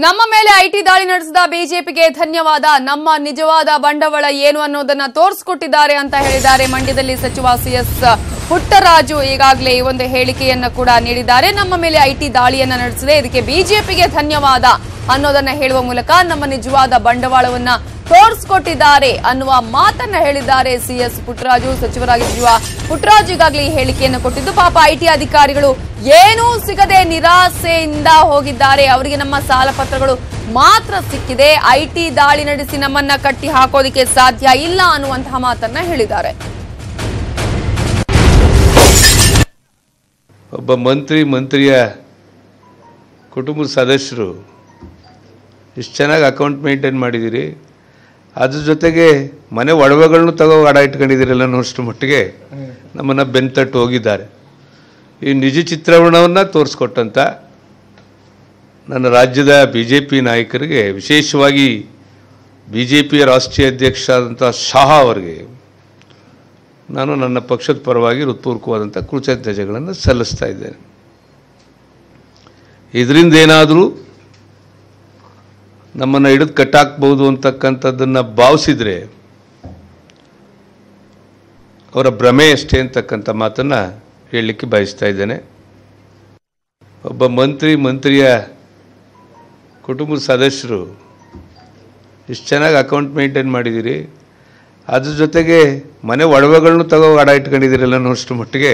ನಮ್ಮ ಮೇಲೆ ಐಟಿ ದಾಳಿ ನಡೆಸಿದ ಬಿಜೆಪಿಗೆ ಧನ್ಯವಾದ. ನಮ್ಮ ನಿಜವಾದ ಬಂಡವಾಳ ಏನು ಅನ್ನೋದನ್ನ ತೋರಿಸಿಕೊಟ್ಟಿದ್ದಾರೆ ಅಂತ ಹೇಳಿದ್ದಾರೆ. ಮಂಡ್ಯದಲ್ಲಿ ಸಚಿವ ಸಿಎಸ್ ಪುಟ್ಟರಾಜು ಈಗಾಗಲೇ ಈ ಒಂದು ಹೇಳಿಕೆಯನ್ನ ಕೂಡ ನೀಡಿದ್ದಾರೆ. ನಮ್ಮ ಮೇಲೆ ಐಟಿ ದಾಳಿಯನ್ನ ನಡೆಸಿದೆ, ಇದಕ್ಕೆ ಬಿಜೆಪಿಗೆ ಧನ್ಯವಾದ ಅನ್ನೋದನ್ನ ಹೇಳುವ ಮೂಲಕ ನಮ್ಮ ನಿಜವಾದ ಬಂಡವಾಳವನ್ನ ತೋರಿಸಿಕೊಟ್ಟಿದ್ದಾರೆ ಅನ್ನುವ ಮಾತನ್ನ ಹೇಳಿದ್ದಾರೆ ಸಿಎಸ್ ಪುಟ್ಟರಾಜು. ಸಚಿವರಾಗಿರುವ ಪುಟ್ಟರಾಜು ಈಗಾಗಲೇ ಈ ಹೇಳಿಕೆಯನ್ನು ಕೊಟ್ಟಿದ್ದು, ಪಾಪ ಐಟಿ ಅಧಿಕಾರಿಗಳು ಏನೂ ಸಿಗದೆ ನಿರಾಸೆಯಿಂದ ಹೋಗಿದ್ದಾರೆ. ಅವರಿಗೆ ನಮ್ಮ ಸಾಲ ಪತ್ರಗಳು ಮಾತ್ರ ಸಿಕ್ಕಿದೆ, ಐಟಿ ದಾಳಿ ನಡೆಸಿ ನಮ್ಮನ್ನ ಕಟ್ಟಿ ಹಾಕೋದಿಕ್ಕೆ ಸಾಧ್ಯ ಇಲ್ಲ ಅನ್ನುವಂತಹ ಮಾತನ್ನ ಹೇಳಿದ್ದಾರೆ. ಒಬ್ಬ ಮಂತ್ರಿಯ ಕುಟುಂಬದ ಸದಸ್ಯರು ಇಷ್ಟು ಚೆನ್ನಾಗಿ ಅಕೌಂಟ್ ಮೇಂಟೈನ್ ಮಾಡಿದ್ದೀರಿ, ಅದ್ರ ಜೊತೆಗೆ ಮನೆ ಒಡವೆಗಳನ್ನು ತಗೋ ಅಡ ಇಟ್ಕೊಂಡಿದ್ದೀರಲ್ಲ ಅನ್ನೋಷ್ಟು ಮಟ್ಟಿಗೆ ನಮ್ಮನ್ನು ಬೆನ್ತಟ್ಟು ಹೋಗಿದ್ದಾರೆ. ಈ ನಿಜ ಚಿತ್ರಣವನ್ನು ತೋರಿಸ್ಕೊಟ್ಟಂಥ ನನ್ನ ರಾಜ್ಯದ BJP ನಾಯಕರಿಗೆ, ವಿಶೇಷವಾಗಿ BJPಯ ರಾಷ್ಟ್ರೀಯ ಅಧ್ಯಕ್ಷ ಆದಂಥ ಶಾ ಅವರಿಗೆ ನಾನು ನನ್ನ ಪಕ್ಷದ ಪರವಾಗಿ ಹೃತ್ಪೂರ್ವಕವಾದಂಥ ಕೃತಜ್ಞತೆಗಳನ್ನು ಸಲ್ಲಿಸ್ತಾ ಇದ್ದೇನೆ. ಇದರಿಂದ ಏನಾದರೂ ನಮ್ಮನ್ನು ಹಿಡಿದು ಕಟ್ಟಾಕ್ಬೋದು ಅಂತಕ್ಕಂಥದ್ದನ್ನು ಭಾವಿಸಿದರೆ ಅವರ ಭ್ರಮೆ ಅಷ್ಟೇ ಅಂತಕ್ಕಂಥ ಮಾತನ್ನು ಹೇಳಲಿಕ್ಕೆ ಬಯಸ್ತಾ ಇದ್ದೇನೆ. ಒಬ್ಬ ಮಂತ್ರಿಯ ಕುಟುಂಬದ ಸದಸ್ಯರು ಇಷ್ಟು ಚೆನ್ನಾಗಿ ಅಕೌಂಟ್ ಮೇಂಟೈನ್ ಮಾಡಿದ್ದೀರಿ, ಅದ್ರ ಜೊತೆಗೆ ಮನೆ ಒಡವೆಗಳನ್ನು ತಗೋ ಅಡ ಇಟ್ಕೊಂಡಿದ್ದೀರಲ್ಲ ಅನ್ನೋಷ್ಟು ಮಟ್ಟಿಗೆ